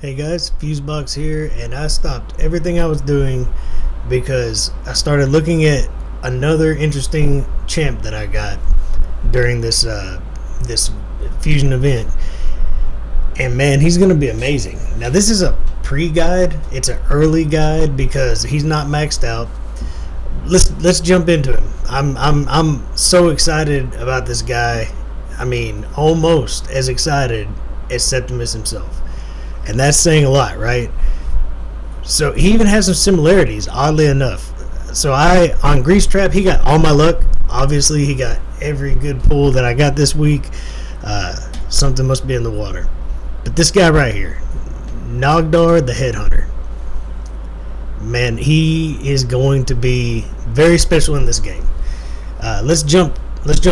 Hey guys, Fusebox here, and I stopped everything I was doing because I started looking at another interesting champ that I got during this fusion event, and man, he's gonna be amazing. Now this is a pre-guide; it's an early guide because he's not maxed out. Let's jump into him. I'm so excited about this guy. I mean, almost as excited as Septimus himself. And that's saying a lot, right? So he even has some similarities, oddly enough. So on Grease Trap, he got all my luck. Obviously, he got every good pull that I got this week. Something must be in the water. But this guy right here, Nogdar the Headhunter. Man, he is going to be very special in this game. Let's jump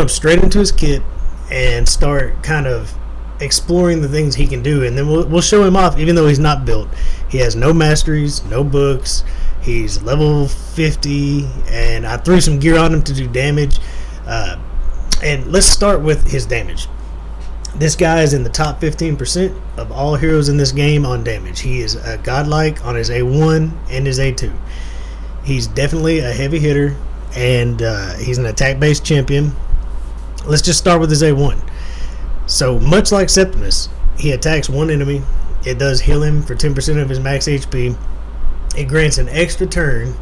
straight into his kit and start kind of exploring the things he can do, and then we'll show him off. Even though he's not built, he has no masteries, no books. He's level 50, and I threw some gear on him to do damage. And let's start with his damage. This guy is in the top 15% of all heroes in this game on damage. He is a godlike on his A1 and his A2. He's definitely a heavy hitter, and he's an attack-based champion. Let's just start with his A1. So, much like Septimus, he attacks one enemy. It does heal him for 10% of his max HP. It grants an extra turn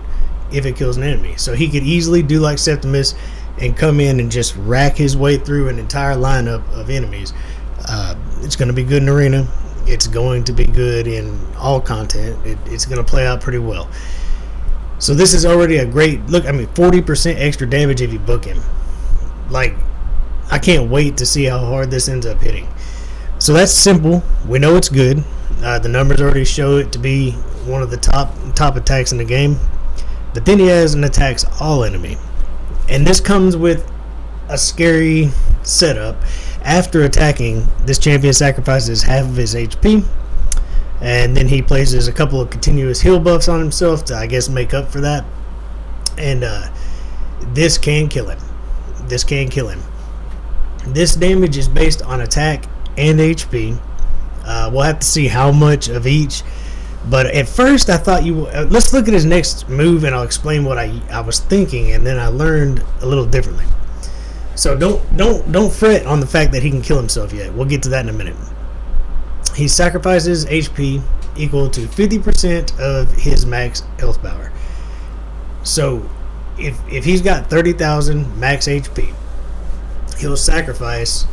if it kills an enemy. So he could easily do like Septimus and come in and just rack his way through an entire lineup of enemies. It's going to be good in Arena. It's going to be good in all content. It's going to play out pretty well. So this is already a great look. I mean, 40% extra damage if you book him. Like, I can't wait to see how hard this ends up hitting. So that's simple. We know it's good. The numbers already show it to be one of the top attacks in the game. But then he has an attacks all enemy. And this comes with a scary setup. After attacking, this champion sacrifices half of his HP. And then he places a couple of continuous heal buffs on himself to, I guess, make up for that. And this can kill him. This damage is based on attack and HP. We'll have to see how much of each. But at first, I thought let's look at his next move, and I'll explain what I was thinking, and then I learned a little differently. So don't fret on the fact that he can kill himself yet. We'll get to that in a minute. He sacrifices HP equal to 50% of his max health power. So if he's got 30,000 max HP, he'll sacrifice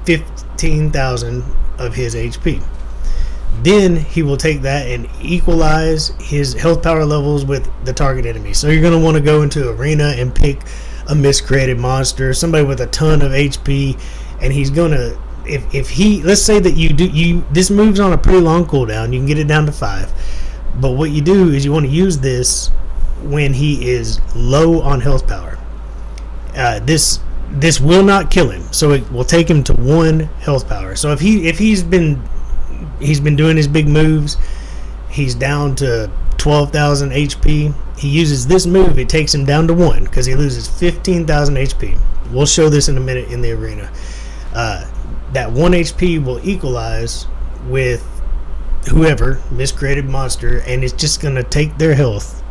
15,000 of his HP. Then he will take that and equalize his health power levels with the target enemy. So you're going to want to go into Arena and pick a miscreated monster, somebody with a ton of HP, and he's going to, if he, let's say that this moves on a pretty long cooldown, you can get it down to 5. But what you do is you want to use this when he is low on health power. This will not kill him, so it will take him to 1 health power. So if he's been doing his big moves, he's down to 12,000 HP. He uses this move, it takes him down to 1 because he loses 15,000 HP. We'll show this in a minute in the arena. That 1 HP will equalize with whoever, miscreated monster, and it's just going to take their health,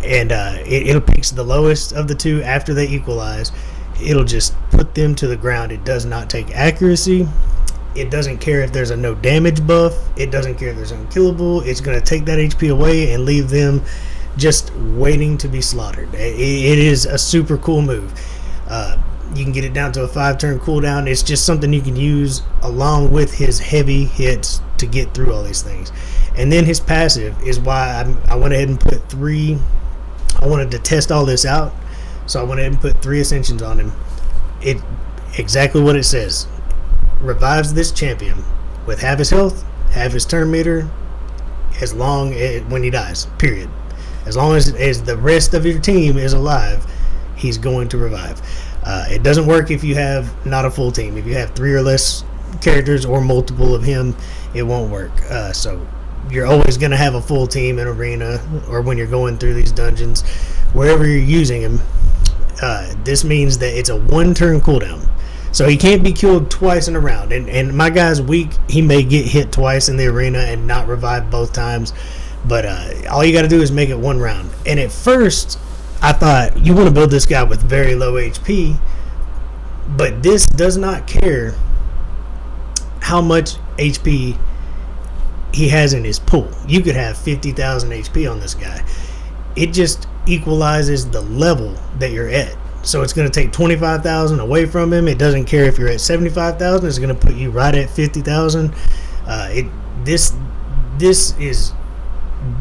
and it'll pick the lowest of the two after they equalize. It'll just put them to the ground. It does not take accuracy. It doesn't care if there's a no damage buff. It doesn't care if there's unkillable. It's going to take that HP away and leave them just waiting to be slaughtered. It is a super cool move. You can get it down to a 5-turn cooldown. It's just something you can use along with his heavy hits to get through all these things. And then his passive is why I went ahead and put 3. I wanted to test all this out. So I went ahead and put 3 ascensions on him. It exactly what it says. Revives this champion with half his health, half his turn meter, as long as when he dies. Period. As long as the rest of your team is alive, he's going to revive. It doesn't work if you have not a full team. If you have 3 or less characters or multiple of him, it won't work. So you're always going to have a full team in Arena or when you're going through these dungeons, wherever you're using him. This means that it's a 1-turn cooldown. So he can't be killed twice in a round. And my guy's weak. He may get hit twice in the arena and not revive both times. But all you got to do is make it one round. And at first, I thought you want to build this guy with very low HP. But this does not care how much HP he has in his pool. You could have 50,000 HP on this guy. It just equalizes the level that you're at. So it's going to take 25,000 away from him. It doesn't care if you're at 75,000. It's going to put you right at 50,000. This is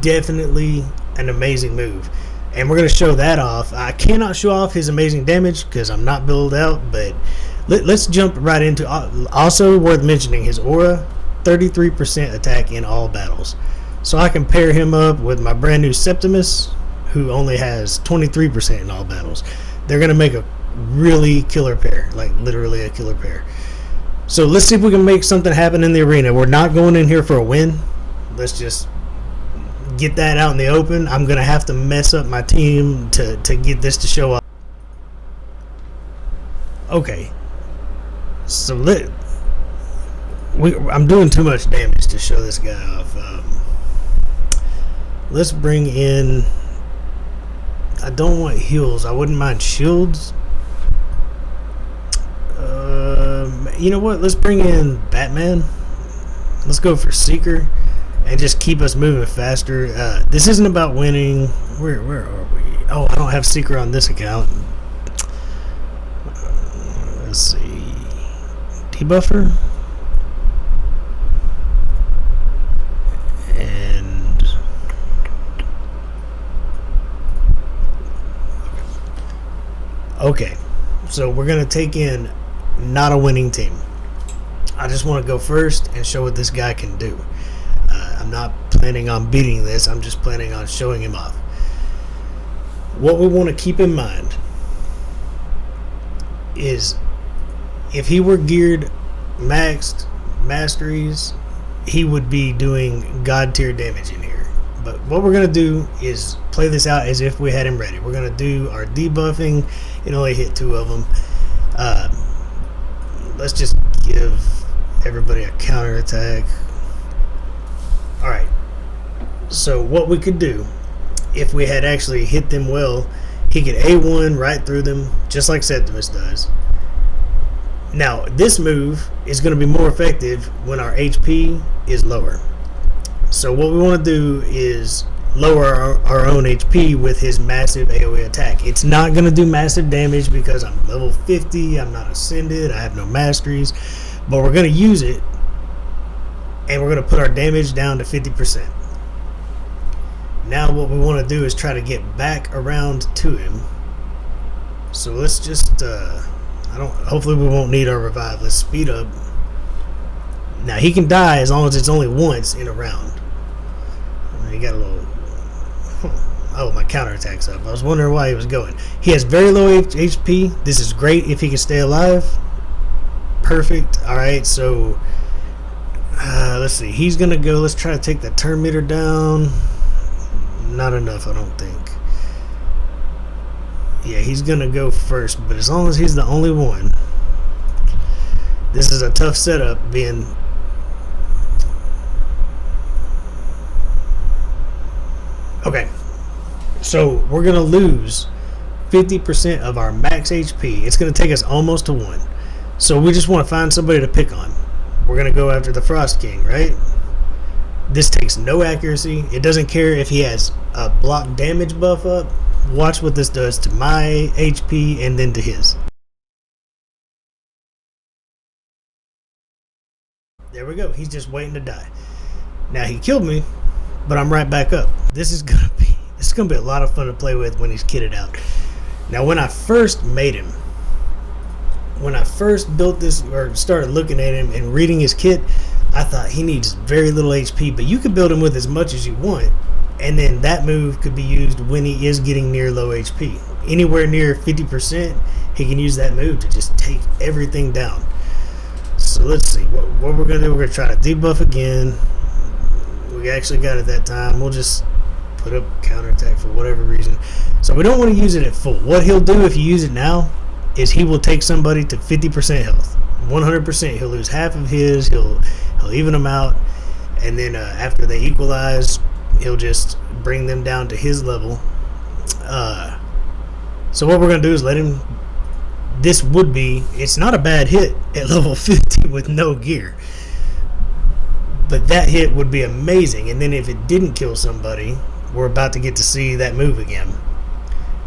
definitely an amazing move, and we're going to show that off. I cannot show off his amazing damage because I'm not built out, but let's jump right into. Also worth mentioning, his aura, 33% attack in all battles. So I can pair him up with my brand new Septimus, who only has 23% in all battles. They're going to make a really killer pair, like literally a killer pair. So let's see if we can make something happen in the arena. We're not going in here for a win. Let's just get that out in the open. I'm going to have to mess up my team to get this to show up. Okay. So I'm doing too much damage to show this guy off. Let's bring in... I don't want heals. I wouldn't mind shields. You know what? Let's bring in Batman. Let's go for Seeker and just keep us moving faster. This isn't about winning. Where are we? Oh, I don't have Seeker on this account. Let's see. Debuffer. Okay, so we're going to take in not a winning team. I just want to go first and show what this guy can do. I'm not planning on beating this. I'm just planning on showing him off. What we want to keep in mind is if he were geared maxed masteries, he would be doing god tier damage in here. But what we're going to do is play this out as if we had him ready. We're going to do our debuffing. It only hit 2 of them. Let's just give everybody a counterattack. Alright. So what we could do, if we had actually hit them well, he could A1 right through them, just like Septimus does. Now, this move is going to be more effective when our HP is lower. So what we want to do is lower our own HP with his massive AoE attack. It's not going to do massive damage because I'm level 50, I'm not ascended, I have no masteries, but we're going to use it and we're going to put our damage down to 50%. Now what we want to do is try to get back around to him. So let's just hopefully we won't need our revive. Let's speed up. Now he can die as long as it's only once in a round. He got a little... Oh, my counterattack's up. I was wondering why he was going. He has very low HP. This is great if he can stay alive. Perfect. Alright, so... let's see. He's going to go... Let's try to take the turn meter down. Not enough, I don't think. Yeah, he's going to go first. But as long as he's the only one... This is a tough setup being... Okay, so we're going to lose 50% of our max HP. It's going to take us almost to 1. So we just want to find somebody to pick on. We're going to go after the Frost King, right? This takes no accuracy. It doesn't care if he has a block damage buff up. Watch what this does to my HP and then to his. There we go. He's just waiting to die. Now he killed me, but I'm right back up. This is gonna be a lot of fun to play with when he's kitted out. Now when I first made him, when I first built this or started looking at him and reading his kit, I thought he needs very little HP, but you can build him with as much as you want, and then that move could be used when he is getting near low HP. Anywhere near 50%, he can use that move to just take everything down. So let's see, what we're gonna do, we're gonna try to debuff again. We actually got it that time. We'll just put up counterattack for whatever reason. So we don't want to use it at full. What he'll do if you use it now is he will take somebody to 50% health, 100%. He'll lose half of his. He'll even them out, and then after they equalize, he'll just bring them down to his level. So what we're gonna do is let him. It's not a bad hit at level 50 with no gear, but that hit would be amazing. And then if it didn't kill somebody, we're about to get to see that move again.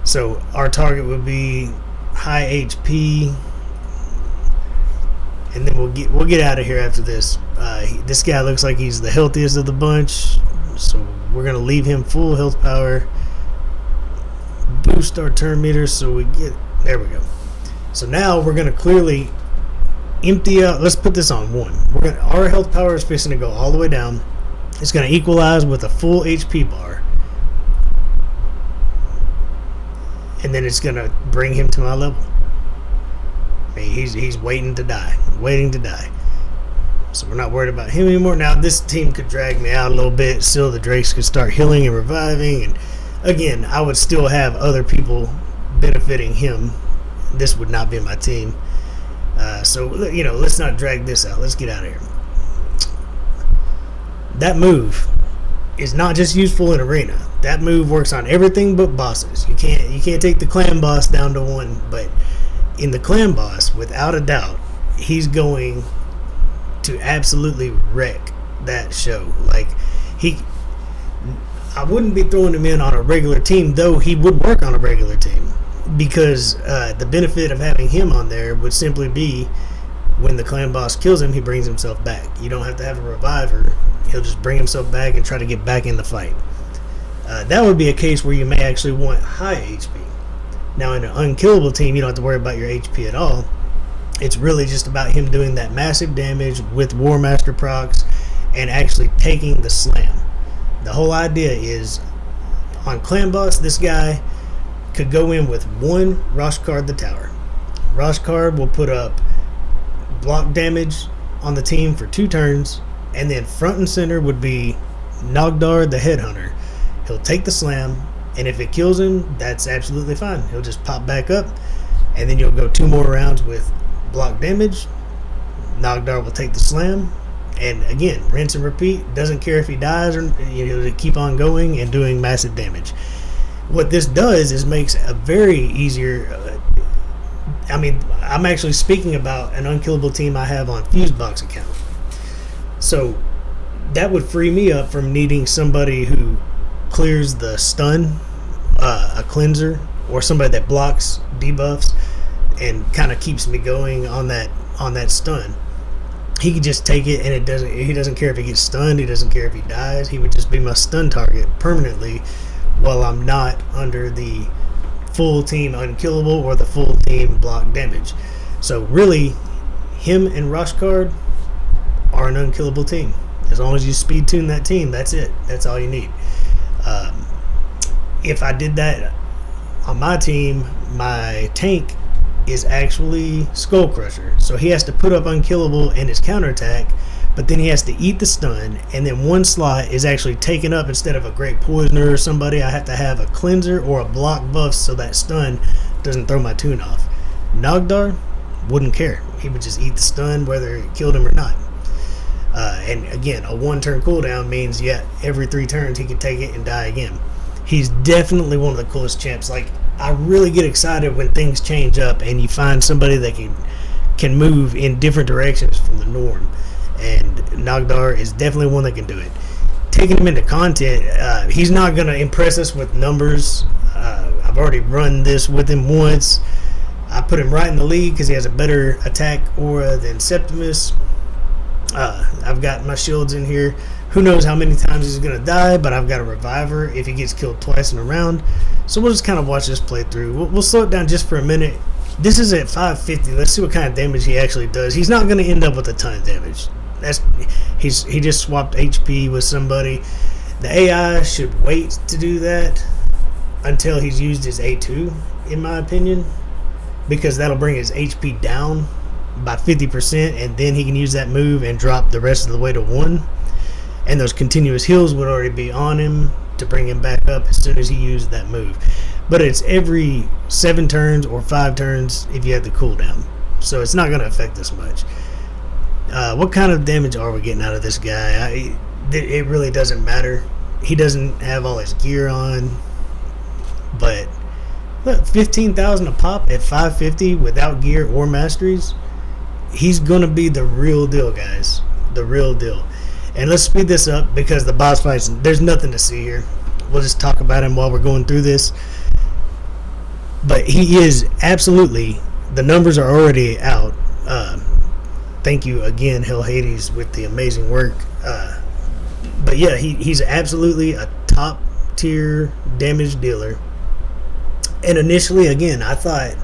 So our target would be high HP, and then we'll get out of here after this. This guy looks like he's the healthiest of the bunch, so we're gonna leave him full health power. Boost our turn meter so we get there. We go. So now we're gonna clearly empty out. Let's put this on 1. Our health power is fixing to go all the way down. It's gonna equalize with a full HP bar, and then it's gonna bring him to my level. I mean, he's waiting to die. So we're not worried about him anymore. Now this team could drag me out a little bit. Still, the Drakes could start healing and reviving, and again, I would still have other people benefiting him. This would not be my team. So let's not drag this out. Let's get out of here. That move is not just useful in arena. That move works on everything but bosses. You can't take the clan boss down to 1, but in the clan boss, without a doubt, he's going to absolutely wreck that show. Like, I wouldn't be throwing him in on a regular team, though he would work on a regular team, because the benefit of having him on there would simply be when the clan boss kills him, he brings himself back. You don't have to have a reviver. He'll just bring himself back and try to get back in the fight. That would be a case where you may actually want high HP. Now, in an unkillable team, you don't have to worry about your HP at all. It's really just about him doing that massive damage with War Master procs and actually taking the slam. The whole idea is, on clan boss, this guy could go in with 1 Roshkard the Tower. Roshkard will put up block damage on the team for 2 turns, and then front and center would be Nogdar the Headhunter. He'll take the slam, and if it kills him, that's absolutely fine. He'll just pop back up, and then you'll go 2 more rounds with block damage. Nogdar will take the slam, and again, rinse and repeat. Doesn't care if he dies, or he'll keep on going and doing massive damage. What this does is makes a very easier. I'm actually speaking about an unkillable team I have on Fusebox account. So that would free me up from needing somebody who clears the stun, a cleanser, or somebody that blocks debuffs and kind of keeps me going on that stun. He could just take it, and he doesn't care if he gets stunned. He doesn't care if he dies. He would just be my stun target permanently while I'm not under the full team unkillable or the full team block damage. So really, him and Roshkard are an unkillable team. As long as you speed tune that team, that's it. That's all you need. If I did that on my team, my tank is actually Skull Crusher. So he has to put up unkillable in his counterattack, but then he has to eat the stun, and then 1 slot is actually taken up instead of a Great Poisoner or somebody. I have to have a cleanser or a block buff so that stun doesn't throw my tune off. Nogdar wouldn't care. He would just eat the stun whether it killed him or not. And again, a 1-turn cooldown means, every 3 turns he could take it and die again. He's definitely one of the coolest champs. Like, I really get excited when things change up and you find somebody that can move in different directions from the norm. And Nogdar is definitely one that can do it. Taking him into content, he's not going to impress us with numbers. I've already run this with him once. I put him right in the lead because he has a better attack aura than Septimus. I've got my shields in here. Who knows how many times he's going to die, but I've got a reviver if he gets killed twice in a round. So we'll just kind of watch this play through. We'll slow it down just for a minute. This is at 550. Let's see what kind of damage he actually does. He's not going to end up with a ton of damage. He just swapped HP with somebody. The AI should wait to do that until he's used his A2, in my opinion, because that'll bring his HP down by 50%, and then he can use that move and drop the rest of the way to 1. And those continuous heals would already be on him. to bring him back up as soon as he used that move. But it's every 7 turns or 5 turns if you have the cooldown. So it's not going to affect us much. What kind of damage are we getting out of this guy? It really doesn't matter. He doesn't have all his gear on. But look, 15,000 a pop at 550 without gear or masteries. He's going to be the real deal, guys. The real deal. And let's speed this up because the boss fights, there's nothing to see here. We'll just talk about him while we're going through this. But he is absolutely, the numbers are already out. Thank you again, Hell Hades, with the amazing work. But yeah, he's absolutely a top tier damage dealer. And initially, again, I thought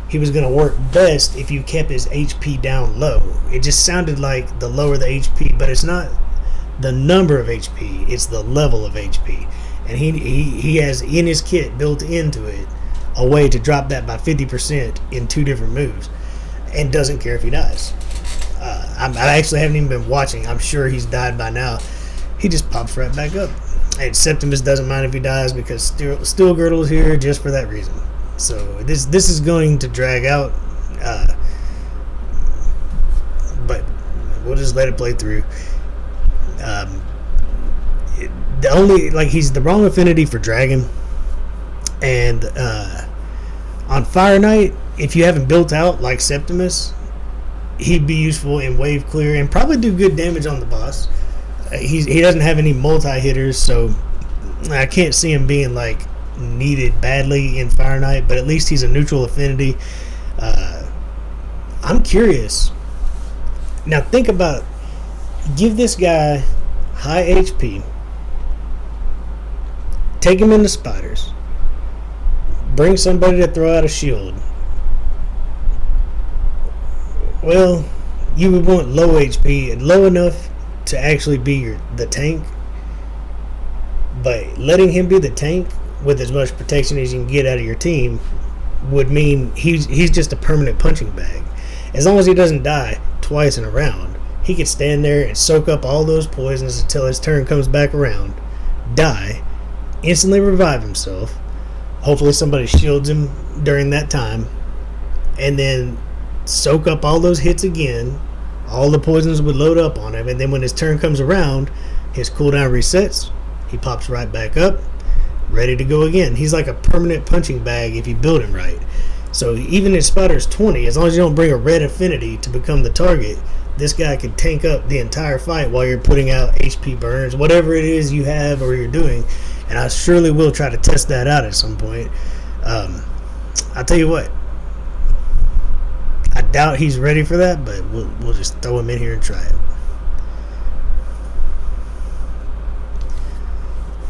he was going to work best if you kept his HP down low. It just sounded like the lower the HP, but it's not the number of HP, it's the level of HP. And he has in his kit built into it a way to drop that by 50% in 2 different moves, and doesn't care if he dies. I actually haven't even been watching. I'm sure he's died by now. He just pops right back up. And Septimus doesn't mind if he dies because Steel Girdle's here just for that reason. So this is going to drag out, but we'll just let it play through. The only, like, he's the wrong affinity for dragon, and on Fire Knight, if you haven't built out like Septimus, he'd be useful in wave clear and probably do good damage on the boss. He doesn't have any multi-hitters, so I can't see him being like needed badly in Fire Knight, but at least he's a neutral affinity. I'm curious. Now think about, give this guy high HP, take him into spiders, bring somebody to throw out a shield. Well, you would want low HP and low enough to actually be the tank, but letting him be the tank with as much protection as you can get out of your team would mean he's just a permanent punching bag. As long as he doesn't die twice in a round, he could stand there and soak up all those poisons until his turn comes back around, die, instantly revive himself, hopefully somebody shields him during that time, and then soak up all those hits again. All the poisons would load up on him, and then when his turn comes around, his cooldown resets, he pops right back up, ready to go again. He's like a permanent punching bag if you build him right. So even in Spiders 20, as long as you don't bring a red affinity to become the target, this guy can tank up the entire fight while you're putting out HP burns, whatever it is you have or you're doing. And I surely will try to test that out at some point. I'll tell you what, I doubt he's ready for that, but we'll just throw him in here and try it.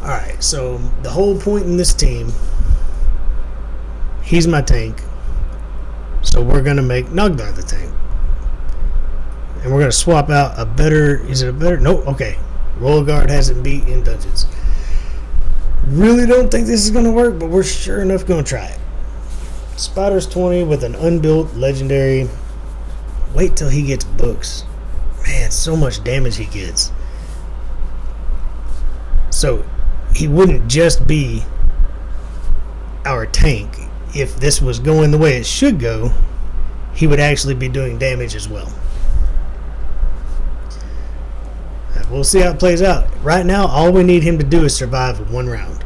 Alright, so the whole point in this team, he's my tank, so we're going to make Nogdar the tank. And we're going to swap out a better, is it a better? Nope, okay. Royal Guard hasn't beat in dungeons. Really don't think this is going to work, but we're sure enough going to try it. Spiders 20 with an unbuilt legendary. Wait till he gets books. Man, so much damage he gets. So he wouldn't just be our tank. If this was going the way it should go, he would actually be doing damage as well. We'll see how it plays out. Right now, all we need him to do is survive 1 round.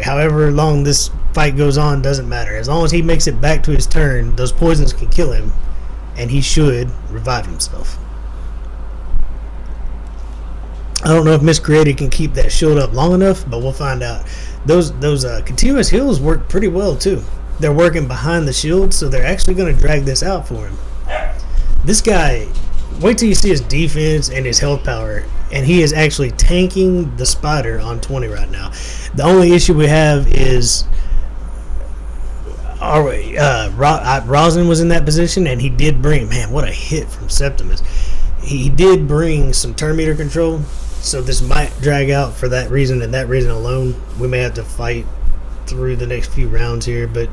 However long this fight goes on, doesn't matter. As long as he makes it back to his turn, those poisons can kill him, and he should revive himself. I don't know if Miscreated can keep that shield up long enough, but we'll find out. Those continuous heals work pretty well too. They're working behind the shield, so they're actually going to drag this out for him. This guy, wait till you see his defense and his health power, and he is actually tanking the spider on 20 right now. The only issue we have is Rosin was in that position, and he did bring, man, what a hit from Septimus. He did bring some turn meter control, so this might drag out for that reason and that reason alone. We may have to fight through the next few rounds here, but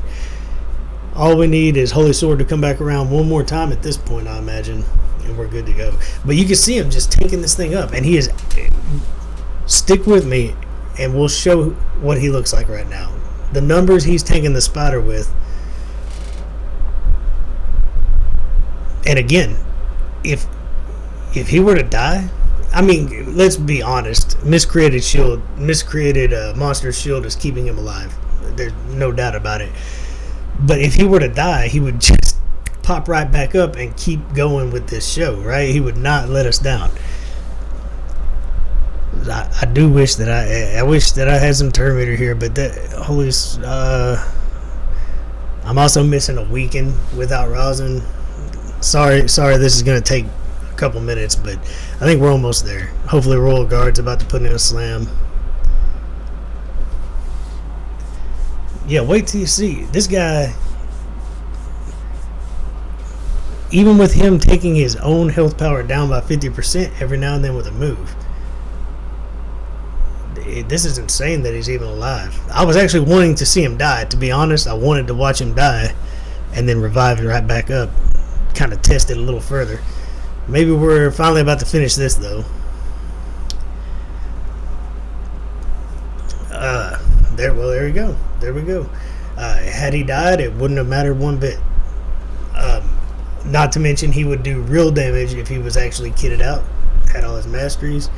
all we need is Holy Sword to come back around one more time at this point, I imagine, and we're good to go. But you can see him just taking this thing up, and he is, stick with me, and we'll show what he looks like right now. The numbers he's taking the spotter with. And again, if he were to die, I mean, let's be honest. Miscreated monster shield is keeping him alive. There's no doubt about it. But if he were to die, he would just pop right back up and keep going with this show, right? He would not let us down. I do wish that I wish that I had some Terminator here, but I'm also missing a weekend without Rosin. Sorry, this is going to take a couple minutes, but I think we're almost there. Hopefully Royal Guard's about to put in a slam. Yeah, wait till you see. This guy, even with him taking his own health power down by 50% every now and then with a move, this is insane that he's even alive. I was actually wanting to see him die. To be honest, I wanted to watch him die and then revive it right back up. Kind of test it a little further. Maybe we're finally about to finish this though. There we go. There we go. Had he died, it wouldn't have mattered one bit. Not to mention he would do real damage if he was actually kitted out, had all his masteries.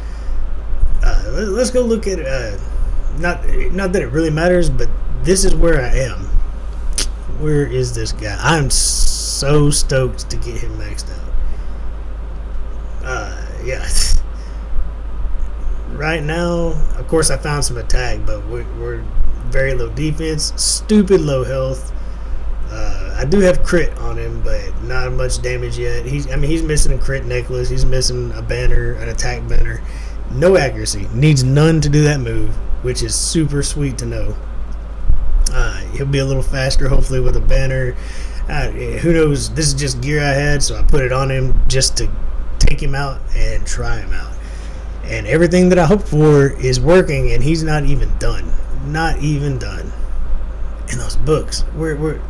Let's go look at not that it really matters, but this is where I am. Where is this guy? I'm so stoked to get him maxed out. Yeah. Right now, of course, I found some attack, but we're very low defense, stupid low health. I do have crit on him, but not much damage yet. He's missing a crit necklace. He's missing a banner, an attack banner. No accuracy. Needs none to do that move, which is super sweet to know. He'll be a little faster, hopefully, with a banner. Who knows? This is just gear I had, so I put it on him just to take him out and try him out. And everything that I hoped for is working, and he's not even done. Not even done. And those books, we're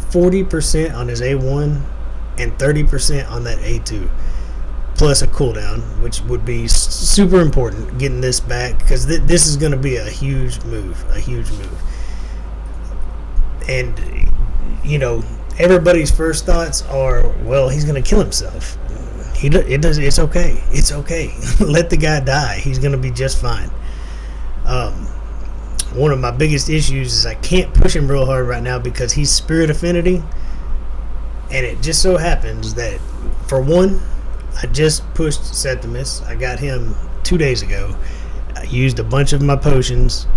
40% on his A1 and 30% on that A2. Plus a cooldown, which would be super important getting this back, because this is going to be a huge move. And, everybody's first thoughts are, well, he's going to kill himself. It's okay. It's okay. Let the guy die. He's going to be just fine. One of my biggest issues is I can't push him real hard right now because he's Spirit Affinity. And it just so happens that, for one, I just pushed Septimus. I got him 2 days ago. I used a bunch of my potions.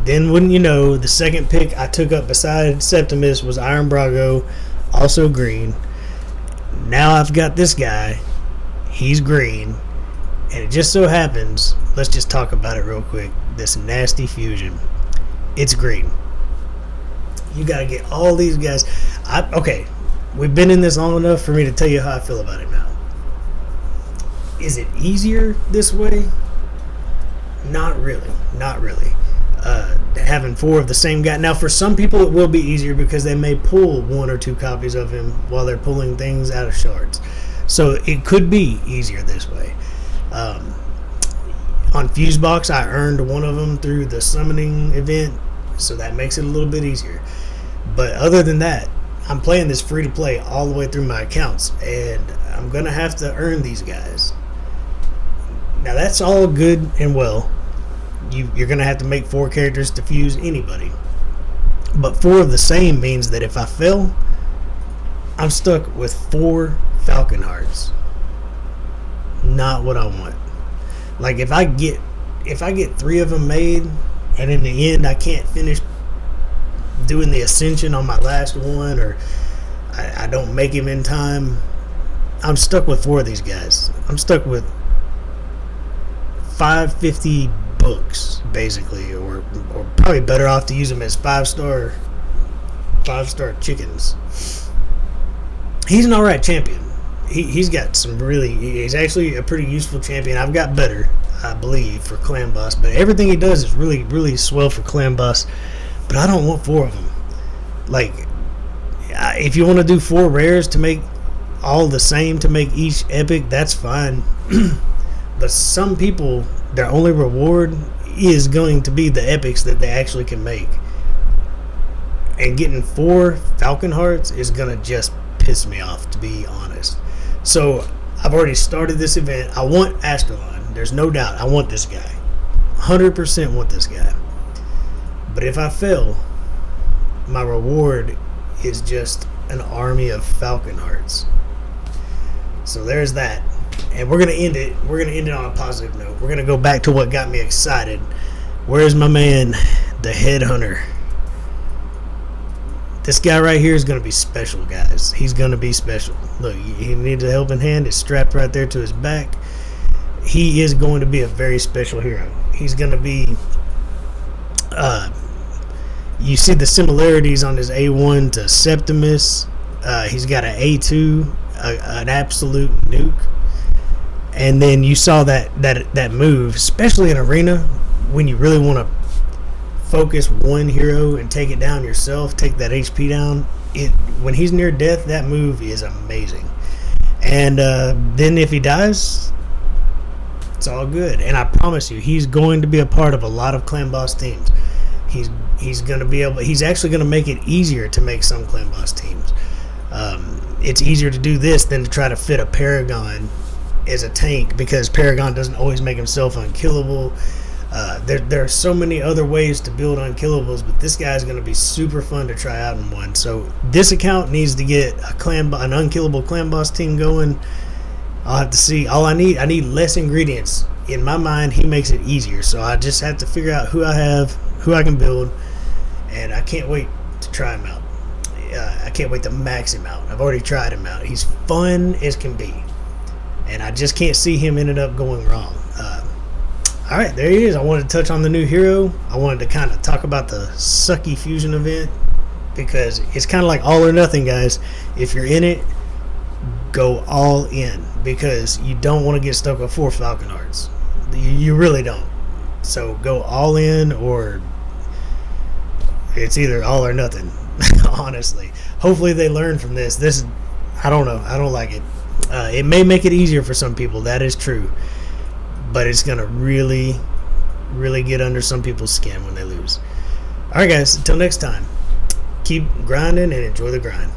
Then, wouldn't you know, the second pick I took up beside Septimus was Iron Brago, also green. Now I've got this guy. He's green. And it just so happens, let's just talk about it real quick, this nasty fusion. It's green. You got to get all these guys. Okay, we've been in this long enough for me to tell you how I feel about it now. Is it easier this way? Not really. Having 4 of the same guy. Now, for some people, it will be easier because they may pull 1 or 2 copies of him while they're pulling things out of shards. So it could be easier this way. On Fusebox, I earned 1 of them through the summoning event, so that makes it a little bit easier. But other than that, I'm playing this free to play all the way through my accounts, and I'm going to have to earn these guys. Now, that's all good and well. You're going to have to make 4 characters to fuse anybody. But 4 of the same means that if I fail, I'm stuck with 4 Falcon Hearts. Not what I want. Like, if I get 3 of them made, and in the end I can't finish doing the ascension on my last one, or I don't make him in time, I'm stuck with 4 of these guys. I'm stuck with 550 books, basically, or probably better off to use them as 5-star chickens. He's an alright champion. He's got some he's actually a pretty useful champion. I've got better, I believe, for clan boss, but everything he does is really, really swell for clan boss. But I don't want 4 of them. Like, if you want to do 4 rares to make all the same to make each epic, that's fine. But some people, their only reward is going to be the epics that they actually can make. And getting 4 Falcon Hearts is going to just piss me off, to be honest. So I've already started this event. I want Astroline. There's no doubt. I want this guy. 100% want this guy. But if I fail, my reward is just an army of Falcon Hearts. So there's that. And we're gonna end it. We're gonna end it on a positive note. We're gonna go back to what got me excited. Where's my man, the Headhunter? This guy right here is gonna be special, guys. He's gonna be special. Look, he needs a helping hand. It's strapped right there to his back. He is going to be a very special hero. He's gonna be. You see the similarities on his A1 to Septimus. He's got an A2, an absolute nuke. And then you saw that move, especially in arena, when you really want to focus one hero and take it down yourself, take that HP down. When he's near death, that move is amazing. And then if he dies, it's all good. And I promise you, he's going to be a part of a lot of clan boss teams. He's going to be able. He's actually going to make it easier to make some clan boss teams. It's easier to do this than to try to fit a Paragon as a tank, because Paragon doesn't always make himself unkillable. There are so many other ways to build unkillables, but this guy is going to be super fun to try out in one. So this account needs to get an unkillable clan boss team going. I'll have to see. All I need less ingredients. In my mind, he makes it easier. So I just have to figure out who I have, who I can build, and I can't wait to try him out. I can't wait to max him out. I've already tried him out. He's fun as can be, and I just can't see him ended up going wrong. All right, there he is. I wanted to touch on the new hero. I wanted to kind of talk about the sucky fusion event, because it's kind of like all or nothing, guys. If you're in it, go all in, because you don't want to get stuck with 4 Falcon Hearts. You really don't. So go all in, or it's either all or nothing. Honestly, hopefully they learn from this. I don't know. I don't like it. It may make it easier for some people. That is true, but it's gonna really, really get under some people's skin when they lose. All right, guys. Until next time, keep grinding and enjoy the grind.